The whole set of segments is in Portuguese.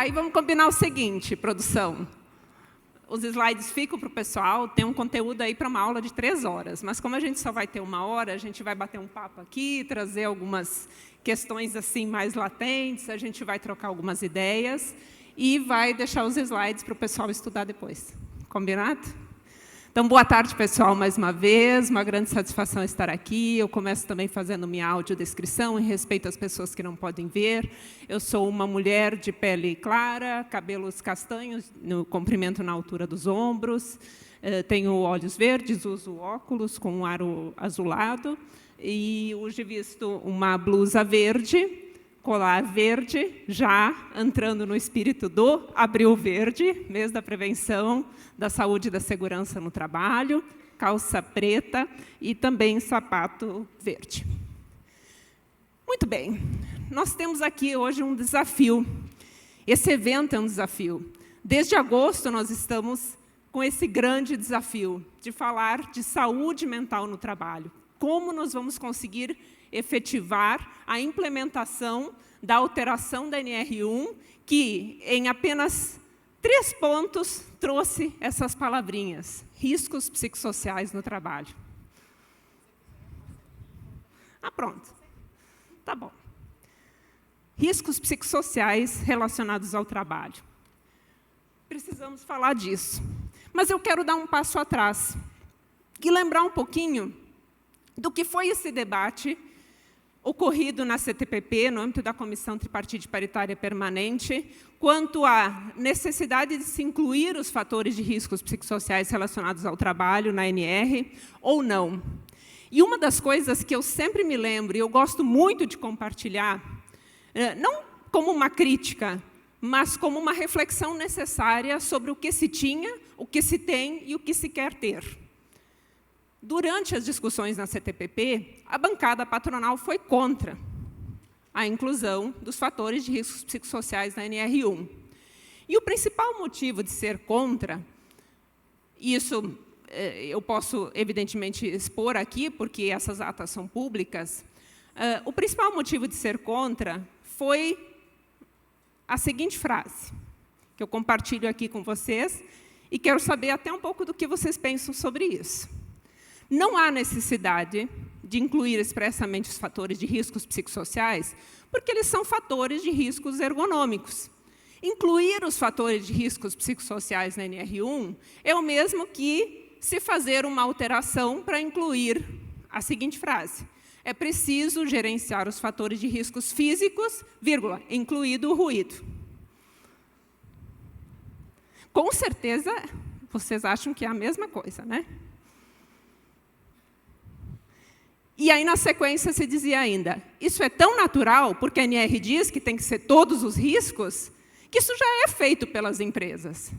Aí vamos combinar o seguinte, produção. Os slides ficam para o pessoal, tem um conteúdo aí para uma aula de 3 horas, mas como a gente só vai ter 1 hora, a gente vai bater um papo aqui, trazer algumas questões assim mais latentes, a gente vai trocar algumas ideias e vai deixar os slides para o pessoal estudar depois. Combinado? Então, boa tarde, pessoal, mais uma vez. Uma grande satisfação estar aqui. Eu começo também fazendo minha audiodescrição em respeito às pessoas que não podem ver. Eu sou uma mulher de pele clara, cabelos castanhos, no comprimento na altura dos ombros, tenho olhos verdes, uso óculos com um aro azulado e hoje visto uma blusa verde, colar verde, já entrando no espírito do Abril Verde, mês da prevenção, da saúde e da segurança no trabalho, calça preta e também sapato verde. Muito bem, nós temos aqui hoje um desafio. Esse evento é um desafio. Desde agosto, nós estamos com esse grande desafio de falar de saúde mental no trabalho. Como nós vamos conseguir efetivar a implementação da alteração da NR1, que, em apenas 3 pontos, trouxe essas palavrinhas: riscos psicossociais no trabalho. Pronto. Tá bom. Riscos psicossociais relacionados ao trabalho. Precisamos falar disso. Mas eu quero dar um passo atrás e lembrar um pouquinho do que foi esse debate ocorrido na CTPP, no âmbito da Comissão Tripartite Paritária Permanente, quanto à necessidade de se incluir os fatores de riscos psicossociais relacionados ao trabalho na NR ou não. E uma das coisas que eu sempre me lembro, e eu gosto muito de compartilhar, não como uma crítica, mas como uma reflexão necessária sobre o que se tinha, o que se tem e o que se quer ter. Durante as discussões na CTPP, a bancada patronal foi contra a inclusão dos fatores de riscos psicossociais na NR1. E o principal motivo de ser contra, e isso eu posso, evidentemente, expor aqui, porque essas atas são públicas, o principal motivo de ser contra foi a seguinte frase, que eu compartilho aqui com vocês, e quero saber até um pouco do que vocês pensam sobre isso. Não há necessidade de incluir expressamente os fatores de riscos psicossociais, porque eles são fatores de riscos ergonômicos. Incluir os fatores de riscos psicossociais na NR1 é o mesmo que se fazer uma alteração para incluir a seguinte frase: é preciso gerenciar os fatores de riscos físicos, vírgula, incluído o ruído. Com certeza, vocês acham que é a mesma coisa, né? E aí, na sequência, se dizia ainda, isso é tão natural, porque a NR diz que tem que ser todos os riscos, que isso já é feito pelas empresas.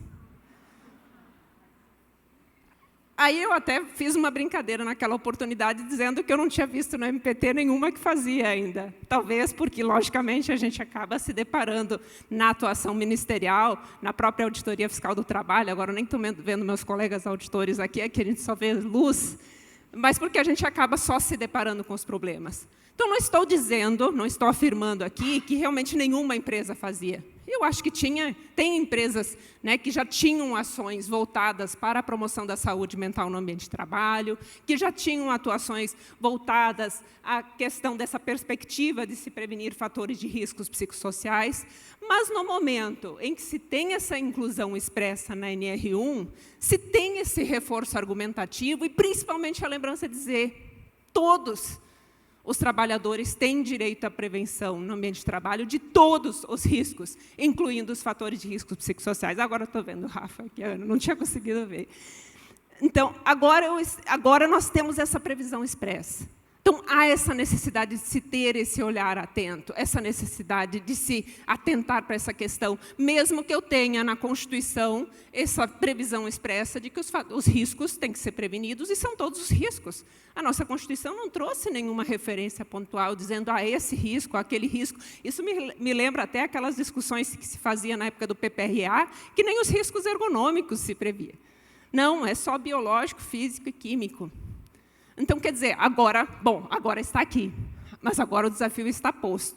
Aí eu até fiz uma brincadeira naquela oportunidade, dizendo que eu não tinha visto no MPT nenhuma que fazia ainda. Talvez porque, logicamente, a gente acaba se deparando na atuação ministerial, na própria Auditoria Fiscal do Trabalho. Agora, eu nem estou vendo meus colegas auditores aqui, é que a gente só vê luz, mas porque a gente acaba só se deparando com os problemas. Então, não estou dizendo, não estou afirmando aqui que realmente nenhuma empresa fazia. Eu acho que tem empresas, né, que já tinham ações voltadas para a promoção da saúde mental no ambiente de trabalho, que já tinham atuações voltadas à questão dessa perspectiva de se prevenir fatores de riscos psicossociais, mas no momento em que se tem essa inclusão expressa na NR1, se tem esse reforço argumentativo e, principalmente, a lembrança de dizer todos os trabalhadores têm direito à prevenção no ambiente de trabalho de todos os riscos, incluindo os fatores de riscos psicossociais. Agora estou vendo o Rafa, que eu não tinha conseguido ver. Então, agora nós temos essa previsão expressa. Então, há essa necessidade de se ter esse olhar atento, essa necessidade de se atentar para essa questão, mesmo que eu tenha na Constituição essa previsão expressa de que os riscos têm que ser prevenidos, e são todos os riscos. A nossa Constituição não trouxe nenhuma referência pontual dizendo esse risco, aquele risco. Isso me lembra até aquelas discussões que se fazia na época do PPRA, que nem os riscos ergonômicos se previa. Não, é só biológico, físico e químico. Então, quer dizer, agora está aqui, mas agora o desafio está posto.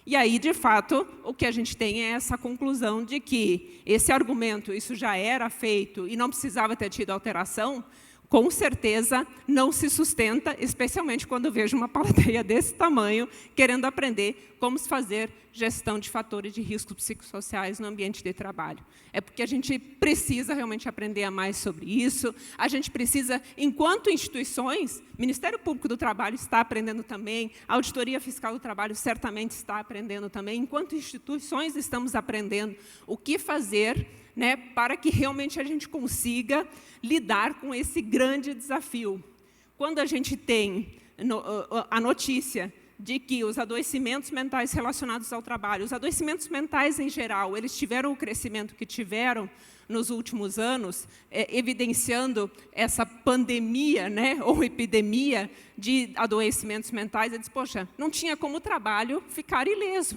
E aí, de fato, o que a gente tem é essa conclusão de que esse argumento, isso já era feito e não precisava ter tido alteração, com certeza não se sustenta, especialmente quando eu vejo uma plateia desse tamanho querendo aprender como se fazer gestão de fatores de risco psicossociais no ambiente de trabalho. É porque a gente precisa realmente aprender mais sobre isso, a gente precisa, enquanto instituições, o Ministério Público do Trabalho está aprendendo também, a Auditoria Fiscal do Trabalho certamente está aprendendo também, enquanto instituições estamos aprendendo o que fazer, né, para que realmente a gente consiga lidar com esse grande desafio. Quando a gente tem a notícia de que os adoecimentos mentais relacionados ao trabalho, os adoecimentos mentais em geral, eles tiveram o crescimento que tiveram nos últimos anos, evidenciando essa pandemia, né, ou epidemia de adoecimentos mentais, eu disse, poxa, não tinha como o trabalho ficar ileso,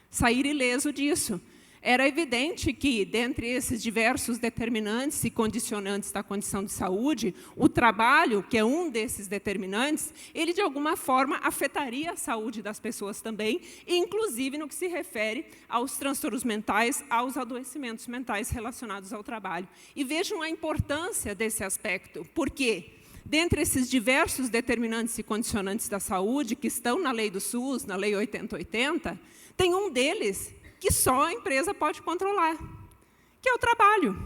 sair ileso disso. Era evidente que, dentre esses diversos determinantes e condicionantes da condição de saúde, o trabalho, que é um desses determinantes, ele, de alguma forma, afetaria a saúde das pessoas também, inclusive no que se refere aos transtornos mentais, aos adoecimentos mentais relacionados ao trabalho. E vejam a importância desse aspecto, porque, dentre esses diversos determinantes e condicionantes da saúde, que estão na lei do SUS, na lei 8080, tem um deles que só a empresa pode controlar, que é o trabalho.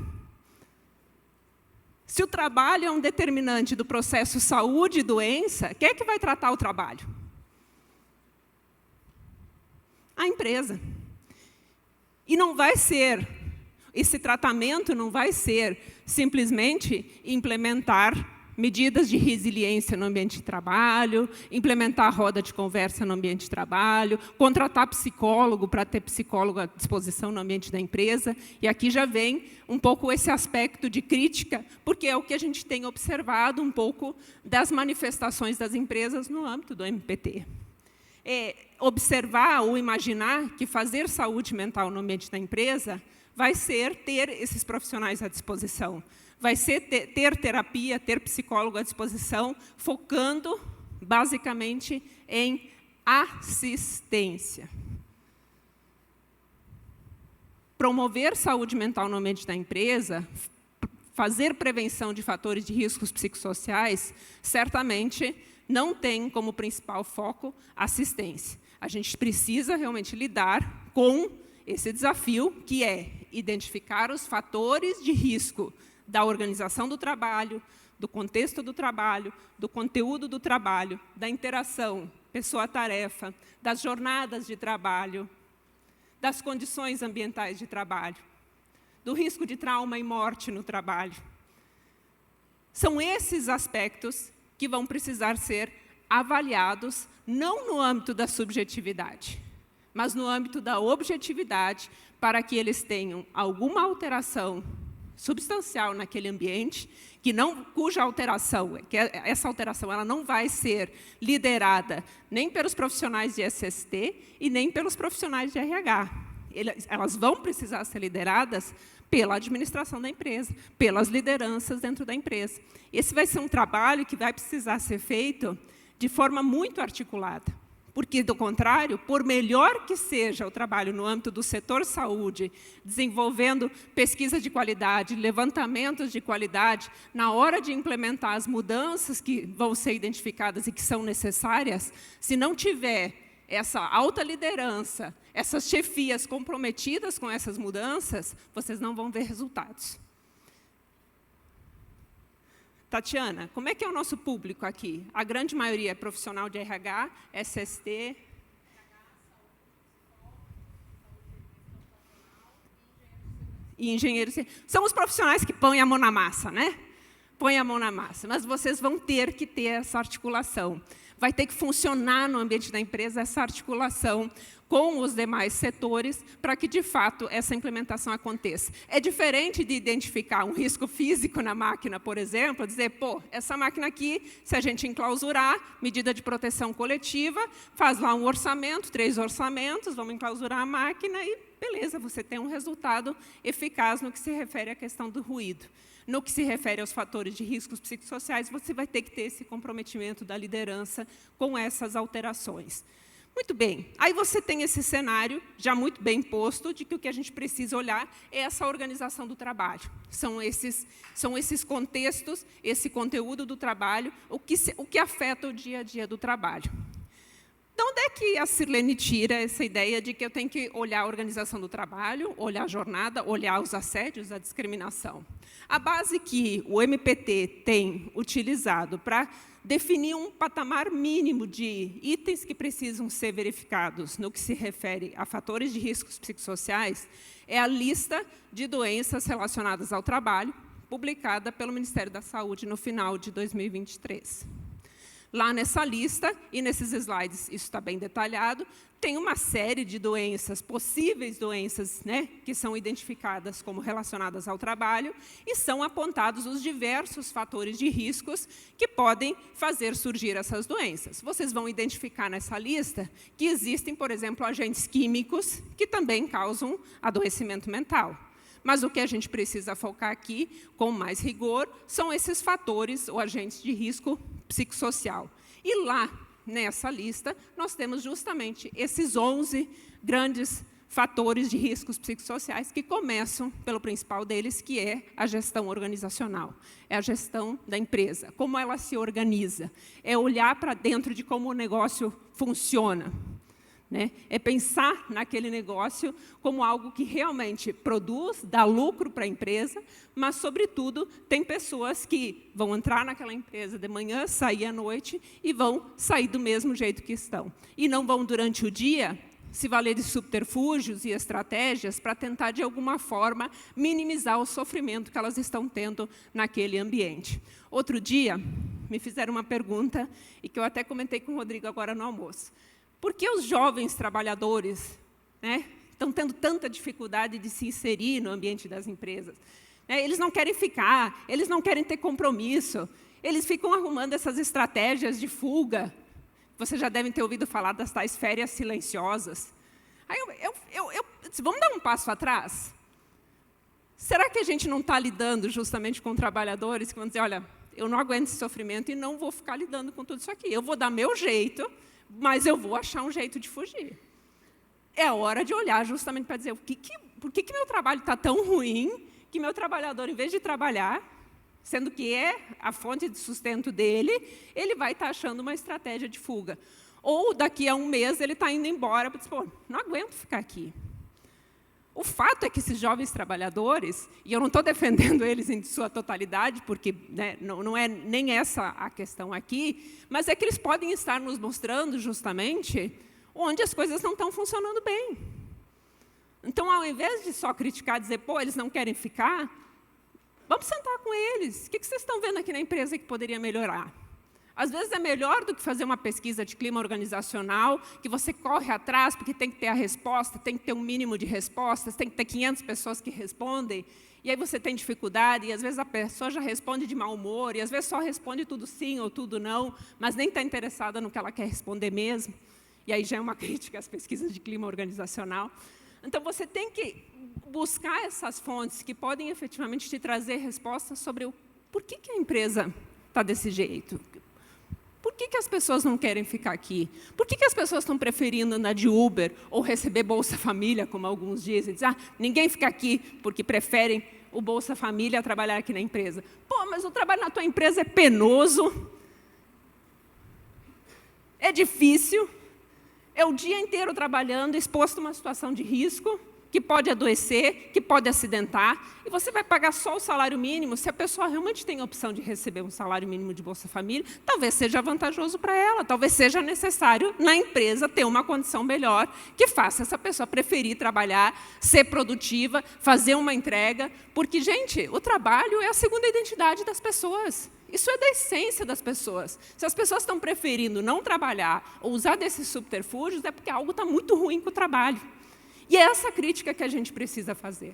Se o trabalho é um determinante do processo saúde e doença, quem é que vai tratar o trabalho? A empresa. E não vai ser, esse tratamento não vai ser simplesmente implementar medidas de resiliência no ambiente de trabalho, implementar a roda de conversa no ambiente de trabalho, contratar psicólogo para ter psicólogo à disposição no ambiente da empresa. E aqui já vem um pouco esse aspecto de crítica, porque é o que a gente tem observado um pouco das manifestações das empresas no âmbito do MPT. Observar ou imaginar que fazer saúde mental no ambiente da empresa vai ser ter esses profissionais à disposição. Vai ser ter terapia, ter psicólogo à disposição, focando, basicamente, em assistência. Promover saúde mental no ambiente da empresa, fazer prevenção de fatores de riscos psicossociais, certamente não tem como principal foco assistência. A gente precisa realmente lidar com esse desafio, que é identificar os fatores de risco da organização do trabalho, do contexto do trabalho, do conteúdo do trabalho, da interação pessoa-tarefa, das jornadas de trabalho, das condições ambientais de trabalho, do risco de trauma e morte no trabalho. São esses aspectos que vão precisar ser avaliados, não no âmbito da subjetividade, mas no âmbito da objetividade, para que eles tenham alguma alteração substancial naquele ambiente, cuja alteração, que essa alteração ela não vai ser liderada nem pelos profissionais de SST e nem pelos profissionais de RH. Elas vão precisar ser lideradas pela administração da empresa, pelas lideranças dentro da empresa. Esse vai ser um trabalho que vai precisar ser feito de forma muito articulada. Porque, do contrário, por melhor que seja o trabalho no âmbito do setor saúde, desenvolvendo pesquisa de qualidade, levantamentos de qualidade, na hora de implementar as mudanças que vão ser identificadas e que são necessárias, se não tiver essa alta liderança, essas chefias comprometidas com essas mudanças, vocês não vão ver resultados. Tatiana, como é que é o nosso público aqui? A grande maioria é profissional de RH, SST. E engenheiros. São os profissionais que põem a mão na massa, né? Põem a mão na massa. Mas vocês vão ter que ter essa articulação. Vai ter que funcionar no ambiente da empresa essa articulação com os demais setores para que, de fato, essa implementação aconteça. É diferente de identificar um risco físico na máquina, por exemplo, dizer, pô, essa máquina aqui, se a gente enclausurar, medida de proteção coletiva, faz lá um orçamento, 3 orçamentos, vamos enclausurar a máquina e, beleza, você tem um resultado eficaz no que se refere à questão do ruído. No que se refere aos fatores de riscos psicossociais, você vai ter que ter esse comprometimento da liderança com essas alterações. Muito bem, aí você tem esse cenário já muito bem posto de que o que a gente precisa olhar é essa organização do trabalho. São esses contextos, esse conteúdo do trabalho, o que afeta o dia a dia do trabalho. De onde é que a Sirlene tira essa ideia de que eu tenho que olhar a organização do trabalho, olhar a jornada, olhar os assédios, a discriminação? A base que o MPT tem utilizado para definir um patamar mínimo de itens que precisam ser verificados no que se refere a fatores de riscos psicossociais é a lista de doenças relacionadas ao trabalho, publicada pelo Ministério da Saúde no final de 2023. Lá nessa lista, e nesses slides isso está bem detalhado, tem uma série de doenças, possíveis doenças, né, que são identificadas como relacionadas ao trabalho, e são apontados os diversos fatores de riscos que podem fazer surgir essas doenças. Vocês vão identificar nessa lista que existem, por exemplo, agentes químicos que também causam adoecimento mental. Mas o que a gente precisa focar aqui, com mais rigor, são esses fatores ou agentes de risco psicossocial. E lá, nessa lista, nós temos justamente esses 11 grandes fatores de riscos psicossociais que começam pelo principal deles, que é a gestão organizacional. É a gestão da empresa, como ela se organiza. É olhar para dentro de como o negócio funciona. Né? É pensar naquele negócio como algo que realmente produz, dá lucro para a empresa, mas, sobretudo, tem pessoas que vão entrar naquela empresa de manhã, sair à noite e vão sair do mesmo jeito que estão. E não vão, durante o dia, se valer de subterfúgios e estratégias para tentar, de alguma forma, minimizar o sofrimento que elas estão tendo naquele ambiente. Outro dia, me fizeram uma pergunta, e que eu até comentei com o Rodrigo agora no almoço. Por que os jovens trabalhadores, né, estão tendo tanta dificuldade de se inserir no ambiente das empresas? Eles não querem ficar, eles não querem ter compromisso, eles ficam arrumando essas estratégias de fuga. Vocês já devem ter ouvido falar das tais férias silenciosas. Aí vamos dar um passo atrás? Será que a gente não está lidando justamente com trabalhadores que vão dizer, olha, eu não aguento esse sofrimento e não vou ficar lidando com tudo isso aqui. Eu vou dar meu jeito, mas eu vou achar um jeito de fugir. É hora de olhar justamente para dizer por que meu trabalho está tão ruim que meu trabalhador, em vez de trabalhar, sendo que é a fonte de sustento dele, ele vai estar achando uma estratégia de fuga. Ou, daqui a um mês, ele está indo embora, porque diz, não aguento ficar aqui. O fato é que esses jovens trabalhadores, e eu não estou defendendo eles em sua totalidade, porque, né, não é nem essa a questão aqui, mas é que eles podem estar nos mostrando justamente onde as coisas não estão funcionando bem. Então, ao invés de só criticar, dizer, eles não querem ficar, vamos sentar com eles. O que vocês estão vendo aqui na empresa que poderia melhorar? Às vezes é melhor do que fazer uma pesquisa de clima organizacional, que você corre atrás, porque tem que ter a resposta, tem que ter um mínimo de respostas, tem que ter 500 pessoas que respondem, e aí você tem dificuldade, e às vezes a pessoa já responde de mau humor, e às vezes só responde tudo sim ou tudo não, mas nem está interessada no que ela quer responder mesmo. E aí já é uma crítica às pesquisas de clima organizacional. Então, você tem que buscar essas fontes que podem efetivamente te trazer respostas sobre por que a empresa está desse jeito. Por que as pessoas não querem ficar aqui? Por que as pessoas estão preferindo andar de Uber ou receber Bolsa Família, como alguns dizem? Dizem, ninguém fica aqui porque preferem o Bolsa Família a trabalhar aqui na empresa. Mas o trabalho na tua empresa é penoso, é difícil, é o dia inteiro trabalhando, exposto a uma situação de risco, que pode adoecer, que pode acidentar, e você vai pagar só o salário mínimo. Se a pessoa realmente tem a opção de receber um salário mínimo de Bolsa Família, talvez seja vantajoso para ela, talvez seja necessário na empresa ter uma condição melhor que faça essa pessoa preferir trabalhar, ser produtiva, fazer uma entrega, porque, gente, o trabalho é a segunda identidade das pessoas. Isso é da essência das pessoas. Se as pessoas estão preferindo não trabalhar ou usar desses subterfúgios, é porque algo está muito ruim com o trabalho. E é essa crítica que a gente precisa fazer.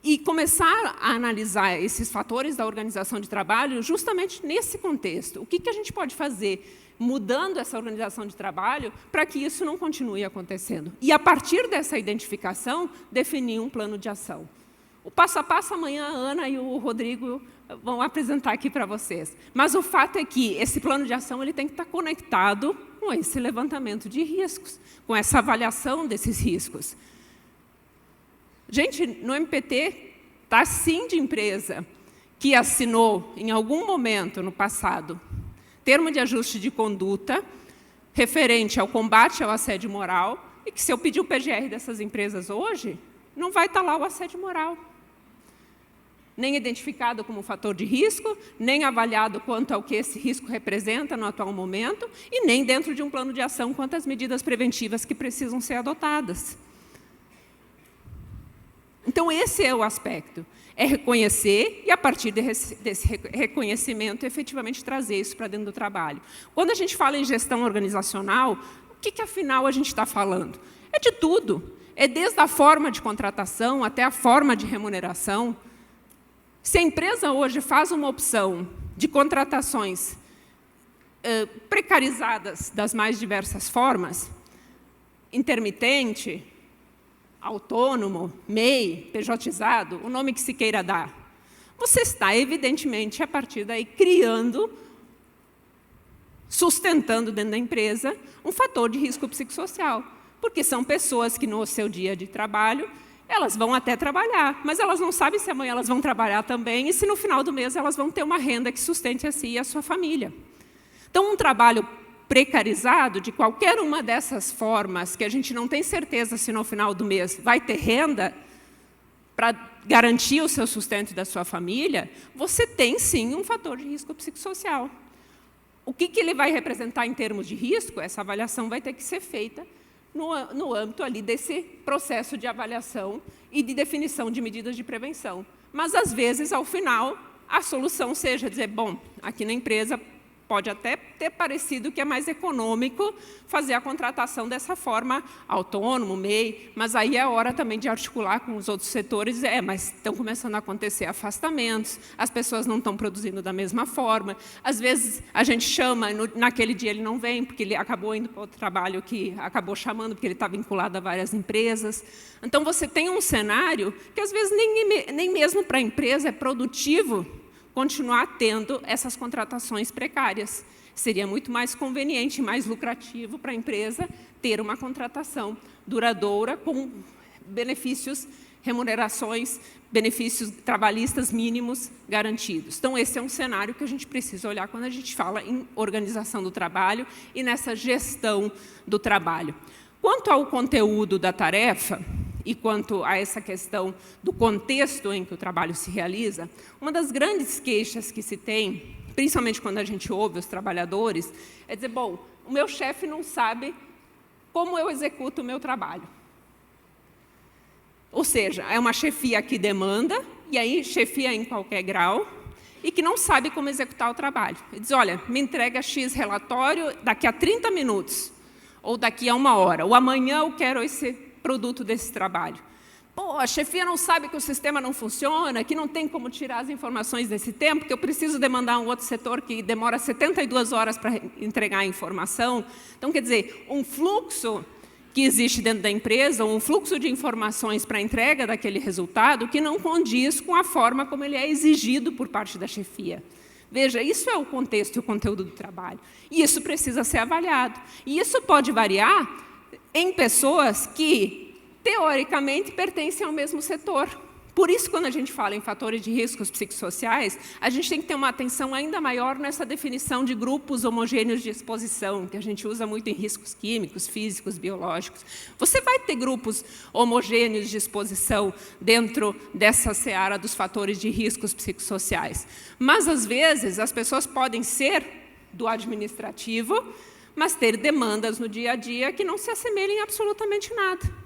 E começar a analisar esses fatores da organização de trabalho justamente nesse contexto. O que a gente pode fazer mudando essa organização de trabalho para que isso não continue acontecendo? E, a partir dessa identificação, definir um plano de ação. O passo a passo, amanhã, a Ana e o Rodrigo vão apresentar aqui para vocês. Mas o fato é que esse plano de ação ele tem que estar conectado com esse levantamento de riscos, com essa avaliação desses riscos. Gente, no MPT, está sim de empresa que assinou, em algum momento no passado, termo de ajuste de conduta referente ao combate ao assédio moral, e que, se eu pedir o PGR dessas empresas hoje, não vai estar lá o assédio moral. Nem identificado como fator de risco, nem avaliado quanto ao que esse risco representa no atual momento, e nem dentro de um plano de ação quanto às medidas preventivas que precisam ser adotadas. Então, esse é o aspecto. É reconhecer e, a partir desse reconhecimento, efetivamente trazer isso para dentro do trabalho. Quando a gente fala em gestão organizacional, o que afinal, a gente está falando? É de tudo. É desde a forma de contratação até a forma de remuneração. Se a empresa hoje faz uma opção de contratações precarizadas das mais diversas formas, intermitente, autônomo, MEI, PJizado, o nome que se queira dar, você está, evidentemente, a partir daí, criando, sustentando dentro da empresa, um fator de risco psicossocial, porque são pessoas que, no seu dia de trabalho, elas vão até trabalhar, mas elas não sabem se amanhã elas vão trabalhar também e se, no final do mês, elas vão ter uma renda que sustente a si e a sua família. Então, um trabalho precarizado, de qualquer uma dessas formas, que a gente não tem certeza se no final do mês vai ter renda para garantir o seu sustento da sua família, você tem, sim, um fator de risco psicossocial. O que ele vai representar em termos de risco? Essa avaliação vai ter que ser feita no âmbito ali desse processo de avaliação e de definição de medidas de prevenção. Mas, às vezes, ao final, a solução seja dizer, bom, aqui na empresa pode até ter parecido que é mais econômico fazer a contratação dessa forma, autônomo, MEI, mas aí é a hora também de articular com os outros setores, mas estão começando a acontecer afastamentos, as pessoas não estão produzindo da mesma forma, às vezes a gente chama, naquele dia ele não vem, porque ele acabou indo para outro trabalho que acabou chamando, porque ele está vinculado a várias empresas. Então, você tem um cenário que, às vezes, nem mesmo para a empresa é produtivo continuar tendo essas contratações precárias. Seria muito mais conveniente, mais lucrativo para a empresa ter uma contratação duradoura com benefícios, remunerações, benefícios trabalhistas mínimos garantidos. Então, esse é um cenário que a gente precisa olhar quando a gente fala em organização do trabalho e nessa gestão do trabalho. Quanto ao conteúdo da tarefa, e quanto a essa questão do contexto em que o trabalho se realiza, uma das grandes queixas que se tem, principalmente quando a gente ouve os trabalhadores, é dizer, bom, o meu chefe não sabe como eu executo o meu trabalho. Ou seja, é uma chefia que demanda, e aí chefia em qualquer grau, e que não sabe como executar o trabalho. Ele diz, olha, me entrega X relatório daqui a 30 minutos, ou daqui a 1 hora, ou amanhã eu quero esse produto desse trabalho. Pô, a chefia não sabe que o sistema não funciona, que não tem como tirar as informações desse tempo, que eu preciso demandar um outro setor que demora 72 horas para entregar a informação. Então, quer dizer, um fluxo que existe dentro da empresa, um fluxo de informações para a entrega daquele resultado que não condiz com a forma como ele é exigido por parte da chefia. Veja, isso é o contexto e o conteúdo do trabalho. E isso precisa ser avaliado. E isso pode variar em pessoas que, teoricamente, pertencem ao mesmo setor. Por isso, quando a gente fala em fatores de riscos psicossociais, a gente tem que ter uma atenção ainda maior nessa definição de grupos homogêneos de exposição, que a gente usa muito em riscos químicos, físicos, biológicos. Você vai ter grupos homogêneos de exposição dentro dessa seara dos fatores de riscos psicossociais. Mas, às vezes, as pessoas podem ser do administrativo, mas ter demandas no dia a dia que não se assemelhem a absolutamente nada.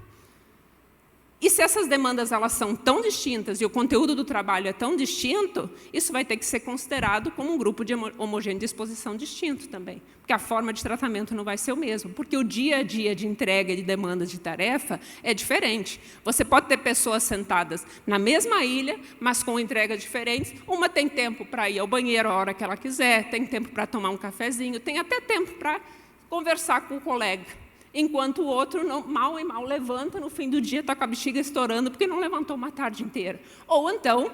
E se essas demandas elas são tão distintas e o conteúdo do trabalho é tão distinto, isso vai ter que ser considerado como um grupo de homogêneo de exposição distinto também, porque a forma de tratamento não vai ser o mesmo, porque o dia a dia de entrega de demandas de tarefa é diferente. Você pode ter pessoas sentadas na mesma ilha, mas com entregas diferentes. Uma tem tempo para ir ao banheiro a hora que ela quiser, tem tempo para tomar um cafezinho, tem até tempo para conversar com o colega. Enquanto o outro mal e mal levanta, no fim do dia está com a bexiga estourando porque não levantou uma tarde inteira. Ou então,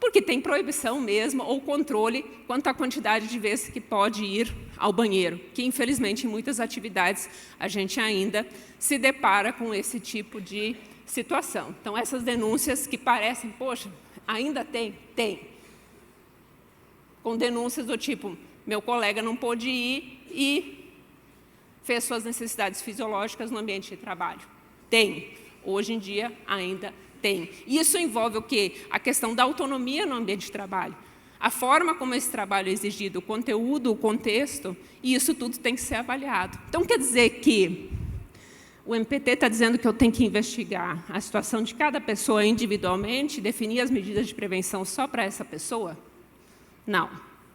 porque tem proibição mesmo ou controle quanto à quantidade de vezes que pode ir ao banheiro, que infelizmente em muitas atividades a gente ainda se depara com esse tipo de situação. Então, essas denúncias que parecem, poxa, ainda tem? Tem. Com denúncias do tipo, meu colega não pôde ir e fez suas necessidades fisiológicas no ambiente de trabalho. Tem. Hoje em dia, ainda tem. Isso envolve o quê? A questão da autonomia no ambiente de trabalho. A forma como esse trabalho é exigido, o conteúdo, o contexto, e isso tudo tem que ser avaliado. Então, quer dizer que o MPT está dizendo que eu tenho que investigar a situação de cada pessoa individualmente, definir as medidas de prevenção só para essa pessoa? Não,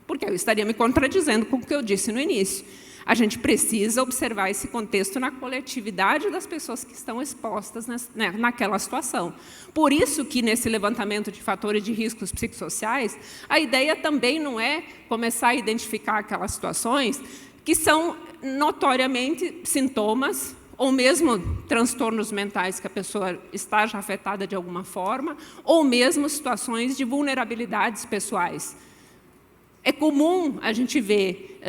porque eu estaria me contradizendo com o que eu disse no início. A gente precisa observar esse contexto na coletividade das pessoas que estão expostas naquela situação. Por isso que, nesse levantamento de fatores de riscos psicossociais, a ideia também não é começar a identificar aquelas situações que são notoriamente sintomas ou mesmo transtornos mentais que a pessoa está já afetada de alguma forma, ou mesmo situações de vulnerabilidades pessoais. É comum a gente ver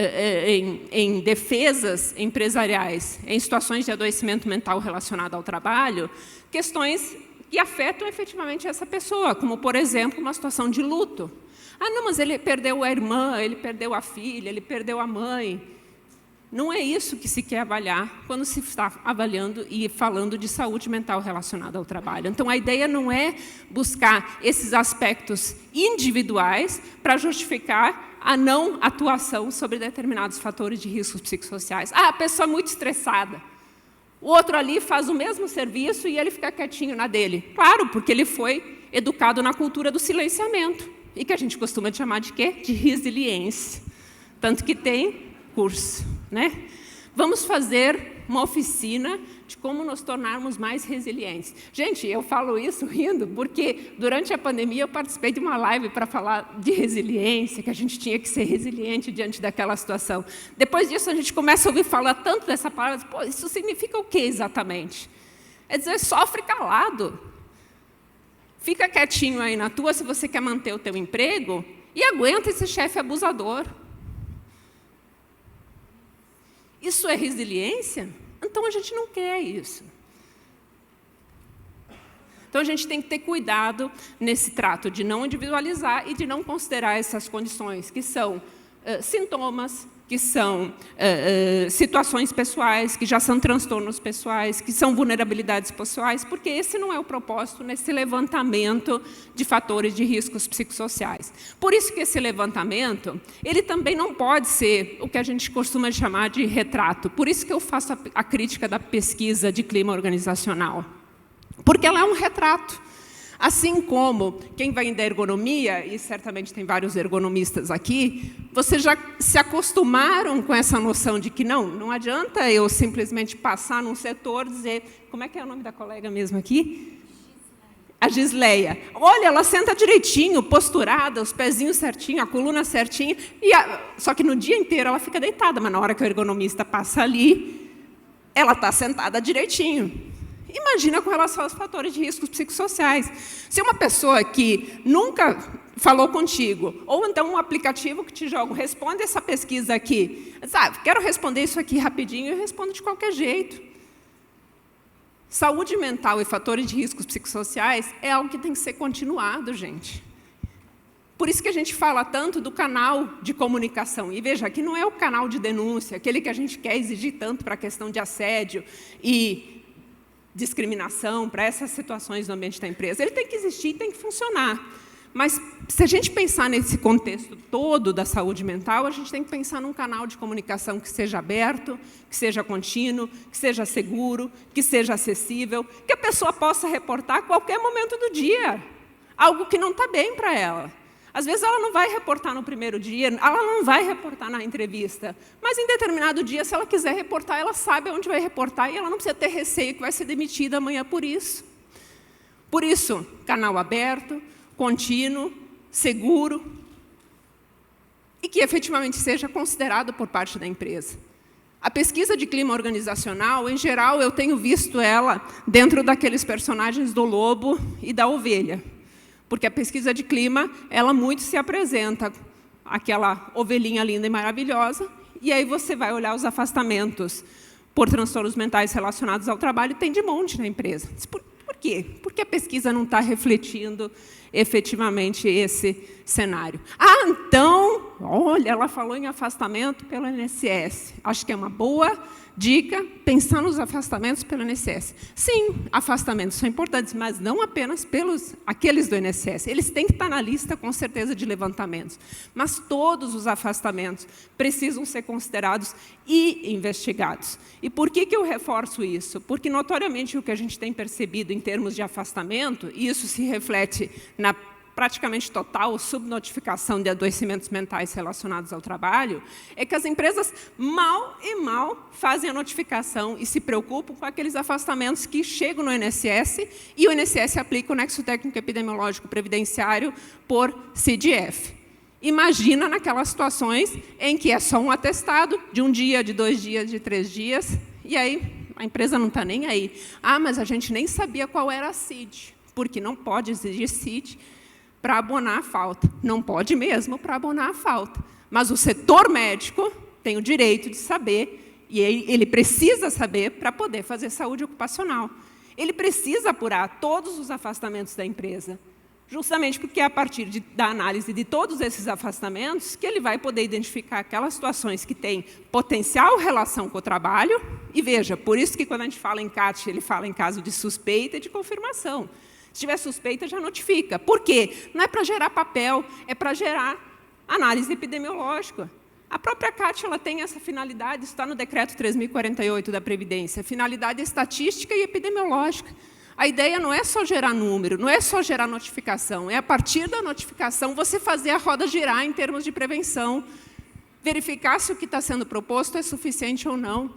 em defesas empresariais, em situações de adoecimento mental relacionado ao trabalho, questões que afetam efetivamente essa pessoa, como, por exemplo, uma situação de luto. Ah, não, mas ele perdeu a irmã, ele perdeu a filha, ele perdeu a mãe. Não é isso que se quer avaliar quando se está avaliando e falando de saúde mental relacionada ao trabalho. Então, a ideia não é buscar esses aspectos individuais para justificar a não atuação sobre determinados fatores de riscos psicossociais. Ah, a pessoa é muito estressada. O outro ali faz o mesmo serviço e ele fica quietinho na dele. Claro, porque ele foi educado na cultura do silenciamento, e que a gente costuma chamar de quê? De resiliência. Tanto que tem curso, né? Vamos fazer uma oficina de como nos tornarmos mais resilientes. Gente, eu falo isso rindo, porque durante a pandemia eu participei de uma live para falar de resiliência, que a gente tinha que ser resiliente diante daquela situação. Depois disso, a gente começa a ouvir falar tanto dessa palavra, pô, isso significa o quê exatamente? É dizer, sofre calado. Fica quietinho aí na tua se você quer manter o teu emprego e aguenta esse chefe abusador. Isso é resiliência? Então, a gente não quer isso. Então, a gente tem que ter cuidado nesse trato de não individualizar e de não considerar essas condições, que são sintomas, que são situações pessoais, que já são transtornos pessoais, que são vulnerabilidades pessoais, porque esse não é o propósito nesse levantamento de fatores de riscos psicossociais. Por isso que esse levantamento, ele também não pode ser o que a gente costuma chamar de retrato. Por isso que eu faço a crítica da pesquisa de clima organizacional. Porque ela é um retrato. Assim como quem vai da ergonomia, e certamente tem vários ergonomistas aqui, vocês já se acostumaram com essa noção de que não adianta eu simplesmente passar num setor e dizer... Como é que é o nome da colega mesmo aqui? A Gisleia. Olha, ela senta direitinho, posturada, os pezinhos certinho, a coluna certinha, só que no dia inteiro ela fica deitada, mas na hora que o ergonomista passa ali, ela está sentada direitinho. Imagina com relação aos fatores de riscos psicossociais. Se uma pessoa que nunca falou contigo, ou então um aplicativo que te joga, responde essa pesquisa aqui, quero responder isso aqui rapidinho, eu respondo de qualquer jeito. Saúde mental e fatores de riscos psicossociais é algo que tem que ser continuado, gente. Por isso que a gente fala tanto do canal de comunicação. E veja, aqui não é o canal de denúncia, aquele que a gente quer exigir tanto para a questão de assédio e discriminação, para essas situações no ambiente da empresa. Ele tem que existir e tem que funcionar. Mas, se a gente pensar nesse contexto todo da saúde mental, a gente tem que pensar num canal de comunicação que seja aberto, que seja contínuo, que seja seguro, que seja acessível, que a pessoa possa reportar a qualquer momento do dia algo que não está bem para ela. Às vezes, ela não vai reportar no primeiro dia, ela não vai reportar na entrevista, mas, em determinado dia, se ela quiser reportar, ela sabe onde vai reportar e ela não precisa ter receio que vai ser demitida amanhã por isso. Por isso, canal aberto, contínuo, seguro e que efetivamente seja considerado por parte da empresa. A pesquisa de clima organizacional, em geral, eu tenho visto ela dentro daqueles personagens do lobo e da ovelha. Porque a pesquisa de clima, ela muito se apresenta, aquela ovelhinha linda e maravilhosa, e aí você vai olhar os afastamentos por transtornos mentais relacionados ao trabalho, tem de monte na empresa. Por quê? Porque a pesquisa não está refletindo efetivamente esse cenário. Ah, então, olha, ela falou em afastamento pelo INSS. Acho que é uma boa dica pensar nos afastamentos pelo INSS. Sim, afastamentos são importantes, mas não apenas aqueles do INSS. Eles têm que estar na lista, com certeza, de levantamentos. Mas todos os afastamentos precisam ser considerados e investigados. E por que eu reforço isso? Porque, notoriamente, o que a gente tem percebido em termos de afastamento, e isso se reflete na praticamente total subnotificação de adoecimentos mentais relacionados ao trabalho, é que as empresas mal fazem a notificação e se preocupam com aqueles afastamentos que chegam no INSS, e o INSS aplica o nexo técnico epidemiológico previdenciário por CDF. Imagina naquelas situações em que é só um atestado de 1 dia, de 2 dias, de 3 dias, e aí a empresa não está nem aí. Ah, mas a gente nem sabia qual era a CID, porque não pode exigir CID para abonar a falta. Não pode mesmo para abonar a falta. Mas o setor médico tem o direito de saber, e ele precisa saber para poder fazer saúde ocupacional. Ele precisa apurar todos os afastamentos da empresa, justamente porque é a partir da análise de todos esses afastamentos que ele vai poder identificar aquelas situações que têm potencial relação com o trabalho. E veja, por isso que quando a gente fala em CAT, ele fala em caso de suspeita e de confirmação. Se tiver suspeita, já notifica. Por quê? Não é para gerar papel, é para gerar análise epidemiológica. A própria CAT ela tem essa finalidade, isso está no decreto 3.048 da Previdência, finalidade estatística e epidemiológica. A ideia não é só gerar número, não é só gerar notificação, é a partir da notificação você fazer a roda girar em termos de prevenção, verificar se o que está sendo proposto é suficiente ou não,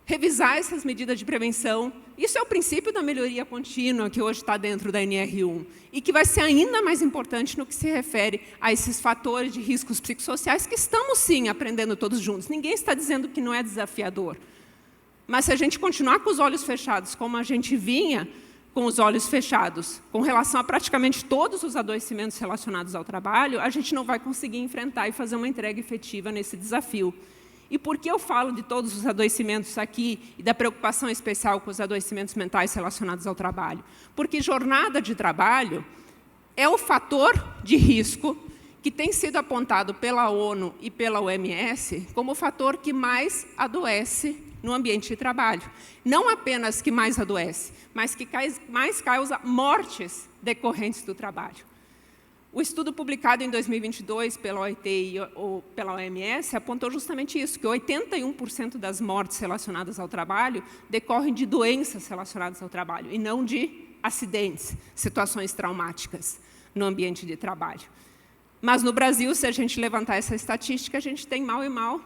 revisar essas medidas de prevenção. Isso é o princípio da melhoria contínua que hoje está dentro da NR1 e que vai ser ainda mais importante no que se refere a esses fatores de riscos psicossociais que estamos, sim, aprendendo todos juntos. Ninguém está dizendo que não é desafiador. Mas se a gente continuar com os olhos fechados, como a gente vinha com os olhos fechados, com relação a praticamente todos os adoecimentos relacionados ao trabalho, a gente não vai conseguir enfrentar e fazer uma entrega efetiva nesse desafio. E por que eu falo de todos os adoecimentos aqui e da preocupação especial com os adoecimentos mentais relacionados ao trabalho? Porque jornada de trabalho é o fator de risco que tem sido apontado pela ONU e pela OMS como o fator que mais adoece no ambiente de trabalho. Não apenas que mais adoece, mas que mais causa mortes decorrentes do trabalho. O estudo publicado em 2022 pela OIT e pela OMS apontou justamente isso, que 81% das mortes relacionadas ao trabalho decorrem de doenças relacionadas ao trabalho, e não de acidentes, situações traumáticas no ambiente de trabalho. Mas no Brasil, se a gente levantar essa estatística, a gente tem mal e mal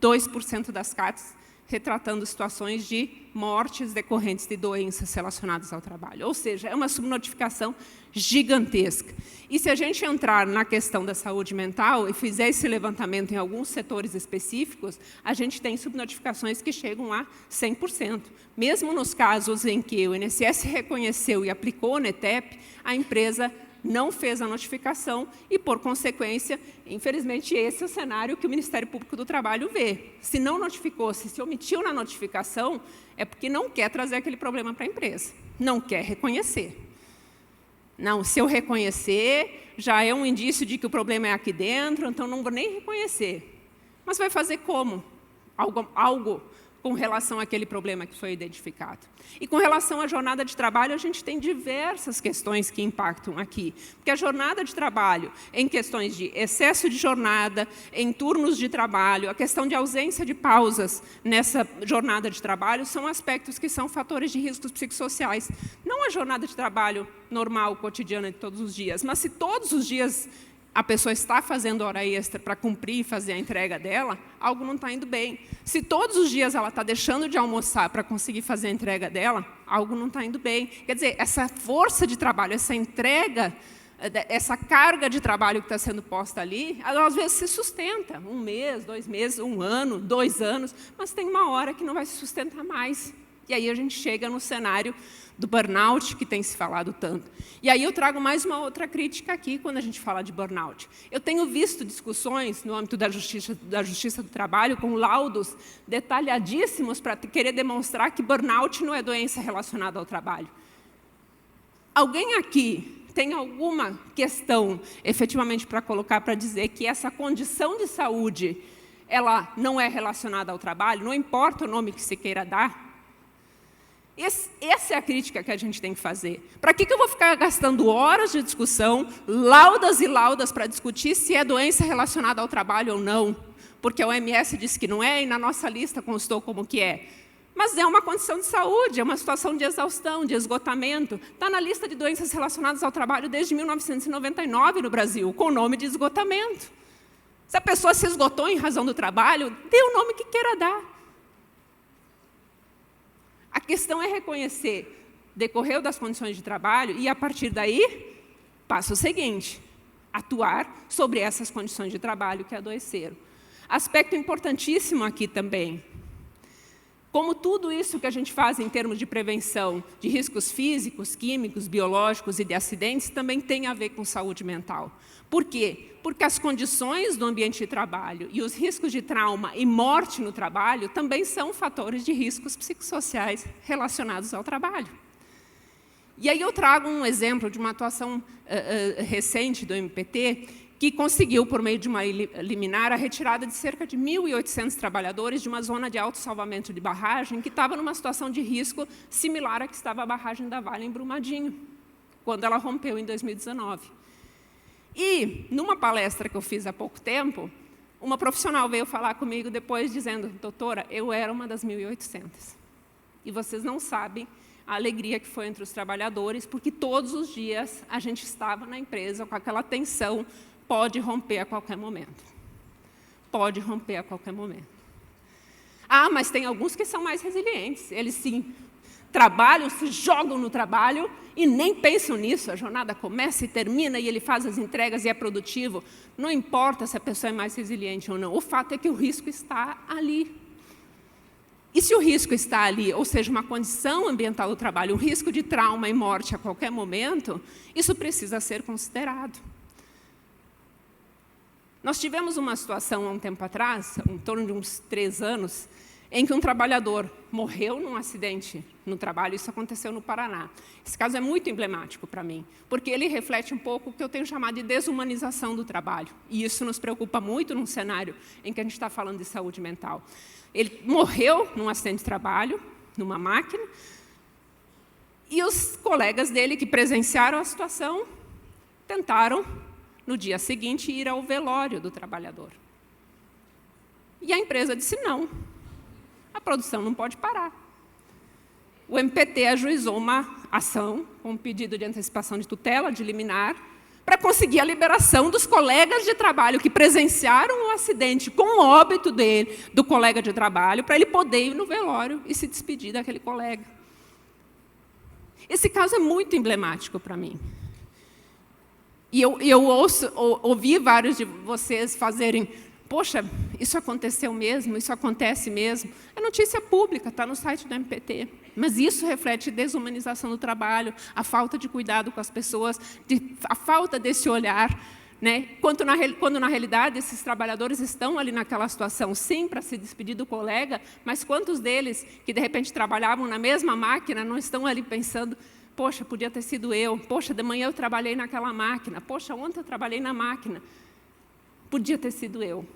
2% das CATs retratando situações de mortes decorrentes de doenças relacionadas ao trabalho. Ou seja, é uma subnotificação gigantesca. E se a gente entrar na questão da saúde mental e fizer esse levantamento em alguns setores específicos, a gente tem subnotificações que chegam a 100%. Mesmo nos casos em que o INSS reconheceu e aplicou o NETEP, a empresa não fez a notificação e, por consequência, infelizmente, esse é o cenário que o Ministério Público do Trabalho vê. Se não notificou, se omitiu na notificação, é porque não quer trazer aquele problema para a empresa, não quer reconhecer. Não, se eu reconhecer, já é um indício de que o problema é aqui dentro, então não vou nem reconhecer. Mas vai fazer como? Algo com relação àquele problema que foi identificado. E com relação à jornada de trabalho, a gente tem diversas questões que impactam aqui. Porque a jornada de trabalho, em questões de excesso de jornada, em turnos de trabalho, a questão de ausência de pausas nessa jornada de trabalho, são aspectos que são fatores de riscos psicossociais. Não a jornada de trabalho normal, cotidiana de todos os dias, mas se todos os dias a pessoa está fazendo hora extra para cumprir e fazer a entrega dela, algo não está indo bem. Se todos os dias ela está deixando de almoçar para conseguir fazer a entrega dela, algo não está indo bem. Quer dizer, essa força de trabalho, essa entrega, essa carga de trabalho que está sendo posta ali, ela, às vezes se sustenta. 1 mês, 2 meses, 1 ano, 2 anos, mas tem uma hora que não vai se sustentar mais. E aí a gente chega no cenário do burnout, que tem se falado tanto. E aí eu trago mais uma outra crítica aqui, quando a gente fala de burnout. Eu tenho visto discussões no âmbito da justiça do trabalho, com laudos detalhadíssimos para querer demonstrar que burnout não é doença relacionada ao trabalho. Alguém aqui tem alguma questão, efetivamente, para colocar, para dizer que essa condição de saúde, ela não é relacionada ao trabalho, não importa o nome que se queira dar? Essa é a crítica que a gente tem que fazer. Para que eu vou ficar gastando horas de discussão, laudas e laudas para discutir se é doença relacionada ao trabalho ou não? Porque a OMS disse que não é e na nossa lista constou como que é. Mas é uma condição de saúde, é uma situação de exaustão, de esgotamento. Está na lista de doenças relacionadas ao trabalho desde 1999 no Brasil, com o nome de esgotamento. Se a pessoa se esgotou em razão do trabalho, dê o nome que queira dar. A questão é reconhecer, decorreu das condições de trabalho, e, a partir daí, passa o seguinte: atuar sobre essas condições de trabalho que adoeceram. Aspecto importantíssimo aqui também. Como tudo isso que a gente faz em termos de prevenção de riscos físicos, químicos, biológicos e de acidentes, também tem a ver com saúde mental. Por quê? Porque as condições do ambiente de trabalho e os riscos de trauma e morte no trabalho também são fatores de riscos psicossociais relacionados ao trabalho. E aí eu trago um exemplo de uma atuação recente do MPT, que conseguiu, por meio de uma liminar, a retirada de cerca de 1.800 trabalhadores de uma zona de autossalvamento de barragem que estava numa situação de risco similar à que estava a barragem da Vale em Brumadinho, quando ela rompeu em 2019. E, numa palestra que eu fiz há pouco tempo, uma profissional veio falar comigo depois dizendo: doutora, eu era uma das 1.800. E vocês não sabem a alegria que foi entre os trabalhadores, porque todos os dias a gente estava na empresa com aquela tensão: pode romper a qualquer momento. Pode romper a qualquer momento. Ah, mas tem alguns que são mais resilientes. Eles sim trabalham, se jogam no trabalho e nem pensam nisso. A jornada começa e termina e ele faz as entregas e é produtivo. Não importa se a pessoa é mais resiliente ou não. O fato é que o risco está ali. E se o risco está ali, ou seja, uma condição ambiental do trabalho, um risco de trauma e morte a qualquer momento, isso precisa ser considerado. Nós tivemos uma situação há um tempo atrás, em torno de uns 3 anos, em que um trabalhador morreu num acidente no trabalho. Isso aconteceu no Paraná. Esse caso é muito emblemático para mim, porque ele reflete um pouco o que eu tenho chamado de desumanização do trabalho. E isso nos preocupa muito num cenário em que a gente está falando de saúde mental. Ele morreu num acidente de trabalho, numa máquina, e os colegas dele que presenciaram a situação tentaram, no dia seguinte, ir ao velório do trabalhador. E a empresa disse não. A produção não pode parar. O MPT ajuizou uma ação com um pedido de antecipação de tutela, de liminar, para conseguir a liberação dos colegas de trabalho que presenciaram o acidente com o óbito do colega de trabalho, para ele poder ir no velório e se despedir daquele colega. Esse caso é muito emblemático para mim. E eu ouvi vários de vocês fazerem: poxa, isso aconteceu mesmo, isso acontece mesmo. É notícia pública, está no site do MPT. Mas isso reflete desumanização do trabalho, a falta de cuidado com as pessoas, a falta desse olhar, né? Quando, na realidade, esses trabalhadores estão ali naquela situação, sim, para se despedir do colega, mas quantos deles, que de repente trabalhavam na mesma máquina, não estão ali pensando: poxa, podia ter sido eu, poxa, de manhã eu trabalhei naquela máquina, poxa, ontem eu trabalhei na máquina, podia ter sido eu.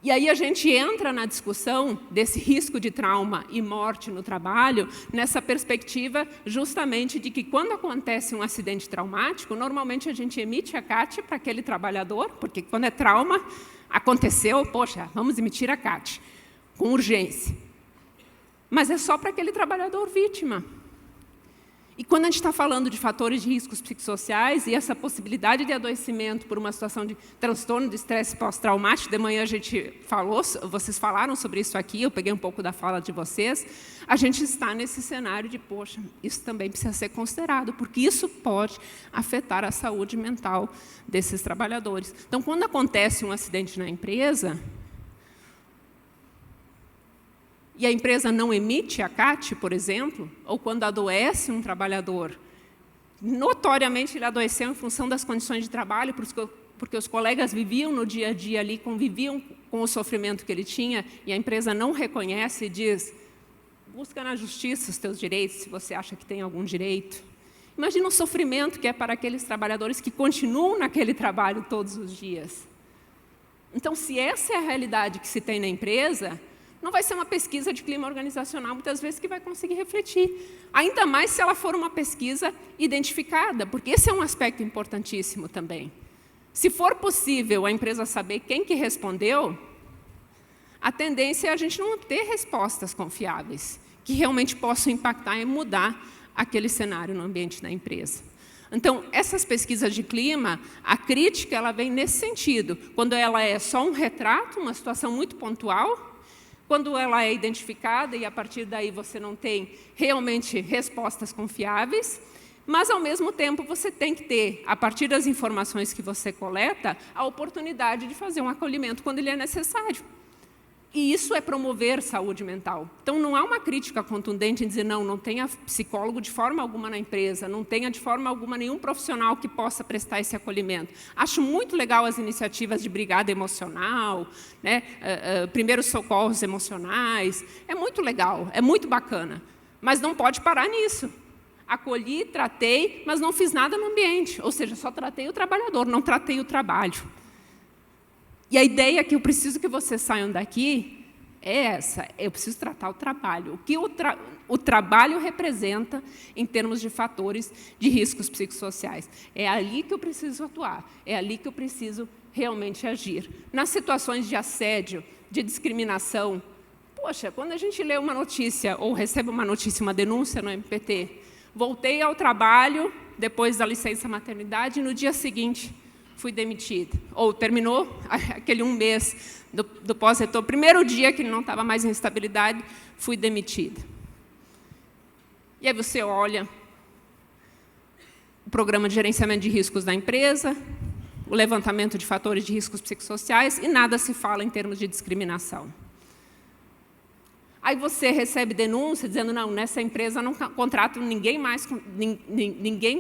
E aí a gente entra na discussão desse risco de trauma e morte no trabalho, nessa perspectiva justamente de que, quando acontece um acidente traumático, normalmente a gente emite a CAT para aquele trabalhador, porque quando é trauma, aconteceu, poxa, vamos emitir a CAT, com urgência. Mas é só para aquele trabalhador vítima. E quando a gente está falando de fatores de riscos psicossociais e essa possibilidade de adoecimento por uma situação de transtorno de estresse pós-traumático, de manhã a gente falou, vocês falaram sobre isso aqui, eu peguei um pouco da fala de vocês, a gente está nesse cenário de: poxa, isso também precisa ser considerado, porque isso pode afetar a saúde mental desses trabalhadores. Então, quando acontece um acidente na empresa, e a empresa não emite a CAT, por exemplo, ou quando adoece um trabalhador, notoriamente ele adoeceu em função das condições de trabalho, porque os colegas viviam no dia a dia ali, conviviam com o sofrimento que ele tinha, e a empresa não reconhece e diz, busca na justiça os teus direitos, se você acha que tem algum direito. Imagina o sofrimento que é para aqueles trabalhadores que continuam naquele trabalho todos os dias. Então, se essa é a realidade que se tem na empresa, não vai ser uma pesquisa de clima organizacional, muitas vezes, que vai conseguir refletir. Ainda mais se ela for uma pesquisa identificada, porque esse é um aspecto importantíssimo também. Se for possível a empresa saber quem que respondeu, a tendência é a gente não ter respostas confiáveis, que realmente possam impactar e mudar aquele cenário no ambiente da empresa. Então, essas pesquisas de clima, a crítica ela vem nesse sentido, quando ela é só um retrato, uma situação muito pontual, quando ela é identificada e, a partir daí, você não tem realmente respostas confiáveis, mas, ao mesmo tempo, você tem que ter, a partir das informações que você coleta, a oportunidade de fazer um acolhimento quando ele é necessário. E isso é promover saúde mental. Então, não há uma crítica contundente em dizer, não tenha psicólogo de forma alguma na empresa, não tenha de forma alguma nenhum profissional que possa prestar esse acolhimento. Acho muito legal as iniciativas de brigada emocional, né? Primeiros socorros emocionais, é muito legal, é muito bacana, mas não pode parar nisso. Acolhi, tratei, mas não fiz nada no ambiente, ou seja, só tratei o trabalhador, não tratei o trabalho. E a ideia que eu preciso que vocês saiam daqui é essa, eu preciso tratar o trabalho. O que o trabalho representa em termos de fatores de riscos psicossociais. É ali que eu preciso atuar, é ali que eu preciso realmente agir. Nas situações de assédio, de discriminação, poxa, quando a gente lê uma notícia ou recebe uma notícia, uma denúncia no MPT, voltei ao trabalho depois da licença maternidade e no dia seguinte fui demitida. Ou terminou aquele 1 mês do pós-retorno, primeiro dia que não estava mais em estabilidade, fui demitida. E aí você olha o programa de gerenciamento de riscos da empresa, o levantamento de fatores de riscos psicossociais e nada se fala em termos de discriminação. Aí você recebe denúncia dizendo, não, nessa empresa não contrato ninguém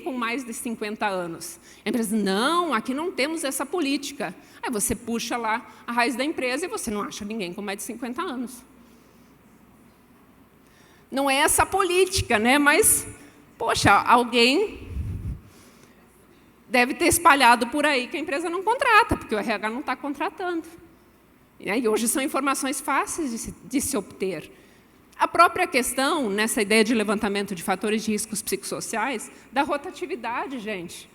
com mais de 50 anos. A empresa, não, aqui não temos essa política. Aí você puxa lá a raiz da empresa e você não acha ninguém com mais de 50 anos. Não é essa a política, né? Mas, poxa, alguém deve ter espalhado por aí que a empresa não contrata, porque o RH não está contratando. E hoje são informações fáceis de se obter. A própria questão, nessa ideia de levantamento de fatores de riscos psicossociais, da rotatividade, gente.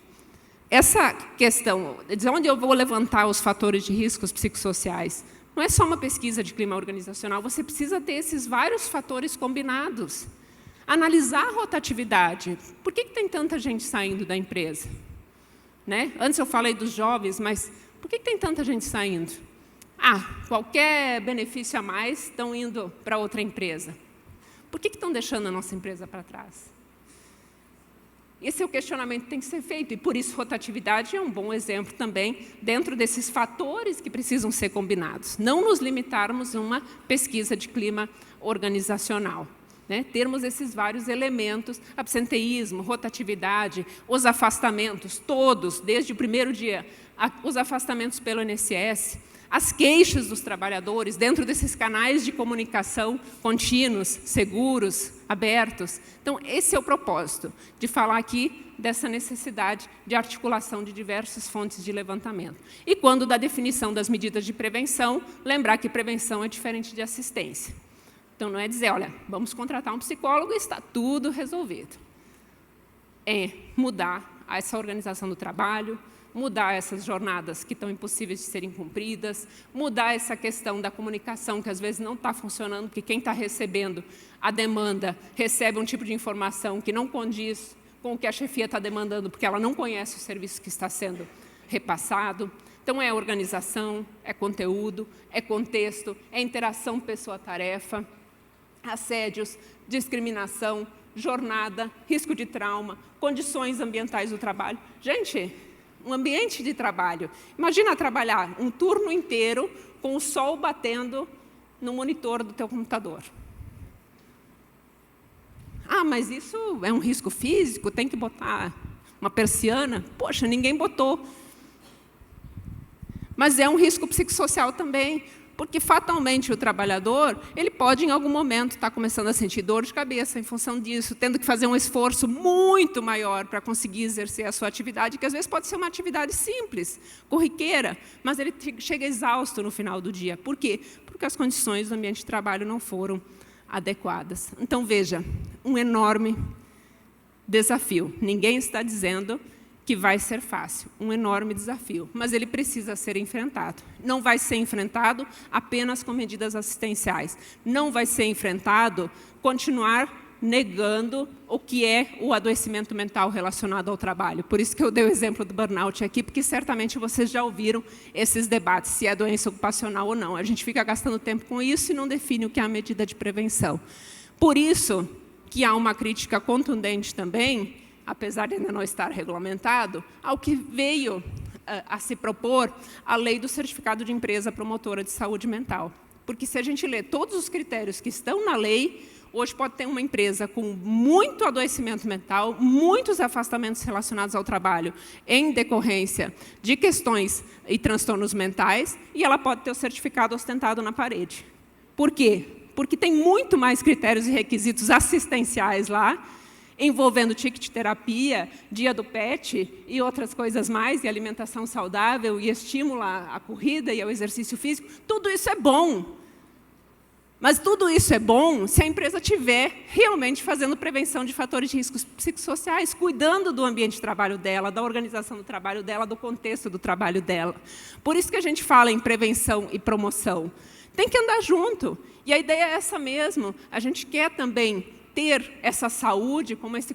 Essa questão de onde eu vou levantar os fatores de riscos psicossociais, não é só uma pesquisa de clima organizacional, você precisa ter esses vários fatores combinados. Analisar a rotatividade. Por que tem tanta gente saindo da empresa? Né? Antes eu falei dos jovens, mas por que tem tanta gente saindo? Qualquer benefício a mais estão indo para outra empresa. Por que estão deixando a nossa empresa para trás? Esse é o questionamento que tem que ser feito, e por isso rotatividade é um bom exemplo também dentro desses fatores que precisam ser combinados. Não nos limitarmos a uma pesquisa de clima organizacional. Né? Termos esses vários elementos, absenteísmo, rotatividade, os afastamentos, todos, desde o primeiro dia, os afastamentos pelo INSS, as queixas dos trabalhadores dentro desses canais de comunicação contínuos, seguros, abertos. Então, esse é o propósito, de falar aqui dessa necessidade de articulação de diversas fontes de levantamento. E, quando da definição das medidas de prevenção, lembrar que prevenção é diferente de assistência. Então, não é dizer, olha, vamos contratar um psicólogo e está tudo resolvido. É mudar essa organização do trabalho, mudar essas jornadas que estão impossíveis de serem cumpridas, mudar essa questão da comunicação, que às vezes não está funcionando, porque quem está recebendo a demanda recebe um tipo de informação que não condiz com o que a chefia está demandando, porque ela não conhece o serviço que está sendo repassado. Então, é organização, é conteúdo, é contexto, é interação pessoa-tarefa, assédios, discriminação, jornada, risco de trauma, condições ambientais do trabalho. Gente, um ambiente de trabalho. Imagina trabalhar um turno inteiro com o sol batendo no monitor do teu computador. Ah, mas isso é um risco físico, tem que botar uma persiana. Poxa, ninguém botou. Mas é um risco psicossocial também, porque, fatalmente, o trabalhador ele pode, em algum momento, estar começando a sentir dor de cabeça em função disso, tendo que fazer um esforço muito maior para conseguir exercer a sua atividade, que, às vezes, pode ser uma atividade simples, corriqueira, mas ele chega exausto no final do dia. Por quê? Porque as condições do ambiente de trabalho não foram adequadas. Então, veja, um enorme desafio. Ninguém está dizendo que vai ser fácil, um enorme desafio, mas ele precisa ser enfrentado. Não vai ser enfrentado apenas com medidas assistenciais. Não vai ser enfrentado continuar negando o que é o adoecimento mental relacionado ao trabalho. Por isso que eu dei o exemplo do burnout aqui, porque certamente vocês já ouviram esses debates, se é doença ocupacional ou não. A gente fica gastando tempo com isso e não define o que é a medida de prevenção. Por isso que há uma crítica contundente também, apesar de ainda não estar regulamentado, ao que veio a se propor a lei do certificado de empresa promotora de saúde mental. Porque se a gente lê todos os critérios que estão na lei, hoje pode ter uma empresa com muito adoecimento mental, muitos afastamentos relacionados ao trabalho em decorrência de questões e transtornos mentais, e ela pode ter o certificado ostentado na parede. Por quê? Porque tem muito mais critérios e requisitos assistenciais lá, envolvendo ticket terapia, dia do pet e outras coisas mais, e alimentação saudável, e estímulo à corrida e ao exercício físico. Tudo isso é bom. Mas tudo isso é bom se a empresa estiver realmente fazendo prevenção de fatores de riscos psicossociais, cuidando do ambiente de trabalho dela, da organização do trabalho dela, do contexto do trabalho dela. Por isso que a gente fala em prevenção e promoção. Tem que andar junto. E a ideia é essa mesmo. A gente quer também ter essa saúde como esse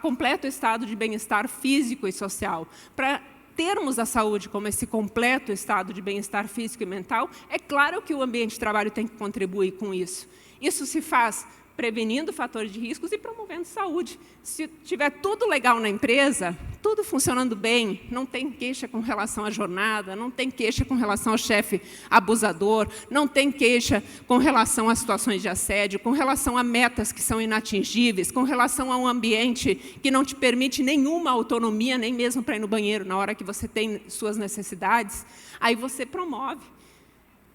completo estado de bem-estar físico e social. Para termos a saúde como esse completo estado de bem-estar físico e mental, é claro que o ambiente de trabalho tem que contribuir com isso. Isso se faz prevenindo fatores de riscos e promovendo saúde. Se tiver tudo legal na empresa, tudo funcionando bem, não tem queixa com relação à jornada, não tem queixa com relação ao chefe abusador, não tem queixa com relação a situações de assédio, com relação a metas que são inatingíveis, com relação a um ambiente que não te permite nenhuma autonomia, nem mesmo para ir no banheiro na hora que você tem suas necessidades, aí você promove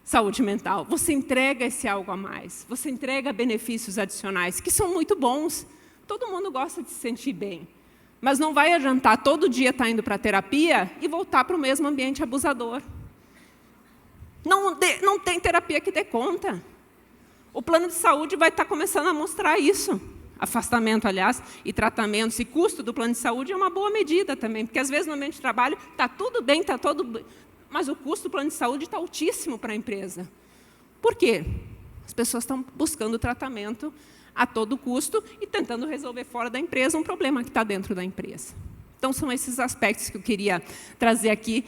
saúde mental, você entrega esse algo a mais, você entrega benefícios adicionais, que são muito bons. Todo mundo gosta de se sentir bem, mas não vai adiantar todo dia estar indo para a terapia e voltar para o mesmo ambiente abusador. Não tem terapia que dê conta. O plano de saúde vai estar começando a mostrar isso. Afastamento, aliás, e tratamentos e custo do plano de saúde é uma boa medida também, porque às vezes no ambiente de trabalho está tudo bem, está todo bem, mas o custo do plano de saúde está altíssimo para a empresa. Por quê? As pessoas estão buscando tratamento a todo custo e tentando resolver fora da empresa um problema que está dentro da empresa. Então, são esses aspectos que eu queria trazer aqui.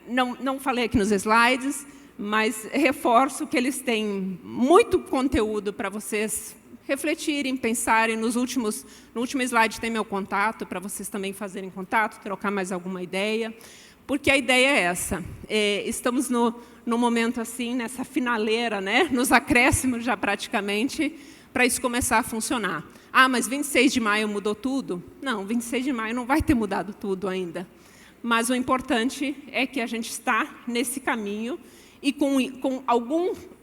Não falei aqui nos slides, mas reforço que eles têm muito conteúdo para vocês refletirem, pensarem. No último slide tem meu contato, para vocês também fazerem contato, trocar mais alguma ideia. Porque a ideia é essa. Estamos no momento assim, nessa finaleira, né? Nos acréscimos já praticamente, para isso começar a funcionar. Ah, mas 26 de maio mudou tudo? Não, 26 de maio não vai ter mudado tudo ainda. Mas o importante é que a gente está nesse caminho e com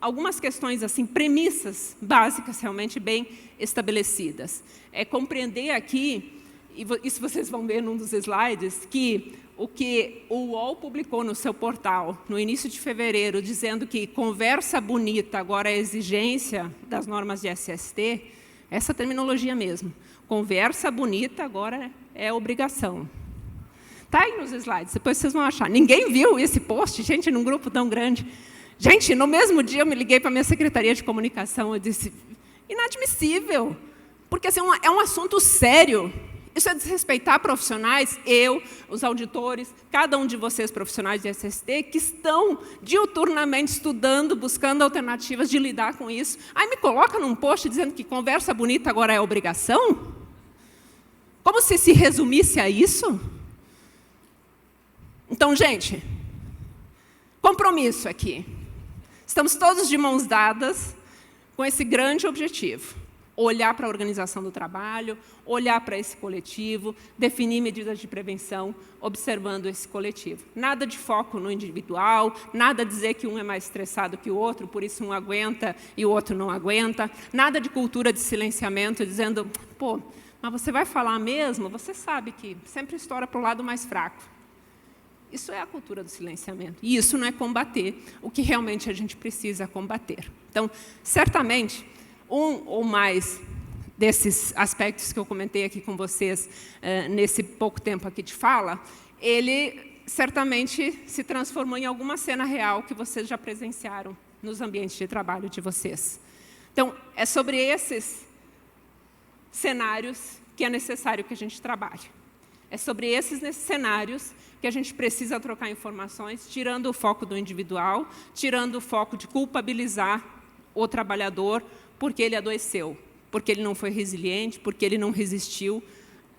algumas questões, assim, premissas básicas realmente bem estabelecidas. É compreender aqui, e isso vocês vão ver num dos slides, que o que o UOL publicou no seu portal, no início de fevereiro, dizendo que conversa bonita agora é exigência das normas de SST, essa terminologia mesmo. Conversa bonita agora é obrigação. Está aí nos slides, depois vocês vão achar. Ninguém viu esse post, gente, num grupo tão grande. Gente, no mesmo dia eu me liguei para a minha secretaria de comunicação e disse, inadmissível, porque assim, é um assunto sério. Isso é desrespeitar profissionais, os auditores, cada um de vocês profissionais de SST, que estão diuturnamente estudando, buscando alternativas de lidar com isso. Aí me coloca num post dizendo que conversa bonita agora é obrigação? Como se resumisse a isso? Então, gente, compromisso aqui. Estamos todos de mãos dadas com esse grande objetivo. olhar para a organização do trabalho, olhar para esse coletivo, definir medidas de prevenção, observando esse coletivo. Nada de foco no individual, nada dizer que um é mais estressado que o outro, por isso um aguenta e o outro não aguenta, nada de cultura de silenciamento, dizendo, pô, mas você vai falar mesmo? Você sabe que sempre estoura para o lado mais fraco. Isso é a cultura do silenciamento. E isso não é combater o que realmente a gente precisa combater. Então, certamente, um ou mais desses aspectos que eu comentei aqui com vocês nesse pouco tempo aqui de fala, ele certamente se transformou em alguma cena real que vocês já presenciaram nos ambientes de trabalho de vocês. Então, é sobre esses cenários que é necessário que a gente trabalhe. É sobre esses cenários que a gente precisa trocar informações, tirando o foco do individual, tirando o foco de culpabilizar o trabalhador porque ele adoeceu, porque ele não foi resiliente, porque ele não resistiu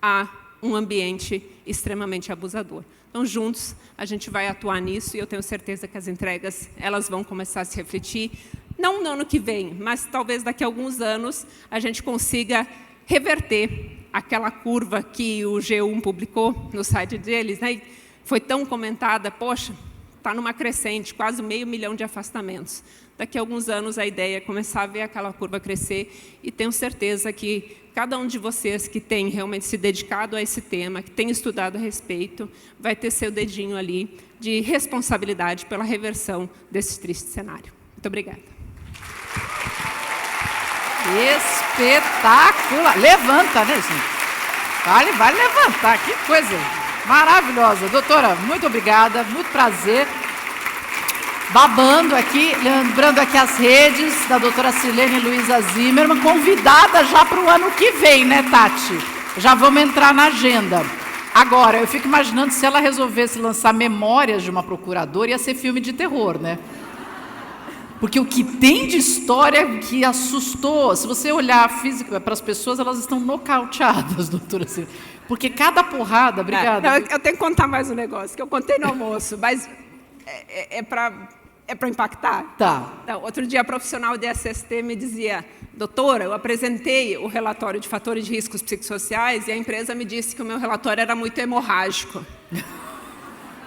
a um ambiente extremamente abusador. Então, juntos, a gente vai atuar nisso e eu tenho certeza que as entregas elas vão começar a se refletir, não no ano que vem, mas talvez daqui a alguns anos a gente consiga reverter aquela curva que o G1 publicou no site deles, né? Foi tão comentada, poxa, está numa crescente, quase 500 mil de afastamentos. Daqui a alguns anos, a ideia é começar a ver aquela curva crescer e tenho certeza que cada um de vocês que tem realmente se dedicado a esse tema, que tem estudado a respeito, vai ter seu dedinho ali de responsabilidade pela reversão desse triste cenário. Muito obrigada. Espetacular! Levanta, né, gente? Vale levantar, que coisa maravilhosa. Doutora, muito obrigada, muito prazer. Babando aqui, lembrando aqui as redes da doutora Silene Luiza Zimmermann, convidada já para o ano que vem, né, Tati? Já vamos entrar na agenda. Agora, eu fico imaginando se ela resolvesse lançar Memórias de uma Procuradora, ia ser filme de terror, né? Porque o que tem de história que assustou, se você olhar física para as pessoas, elas estão nocauteadas, doutora Silene. Porque cada porrada, obrigada. Não, eu tenho que contar mais um negócio, que eu contei no almoço, mas é para impactar? Tá. Então, outro dia, a profissional de SST me dizia, doutora, eu apresentei o relatório de fatores de riscos psicossociais e a empresa me disse que o meu relatório era muito hemorrágico.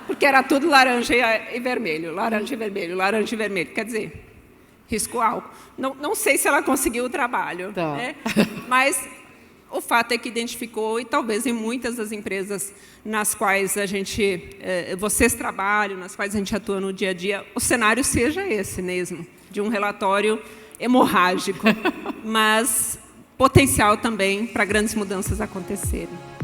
Porque era tudo laranja e vermelho, laranja e vermelho, laranja e vermelho. Quer dizer, risco alto. Não sei se ela conseguiu o trabalho, tá, né? Mas o fato é que identificou, e talvez em muitas das empresas nas quais vocês trabalham, nas quais a gente atua no dia a dia, o cenário seja esse mesmo, de um relatório hemorrágico, mas potencial também para grandes mudanças acontecerem.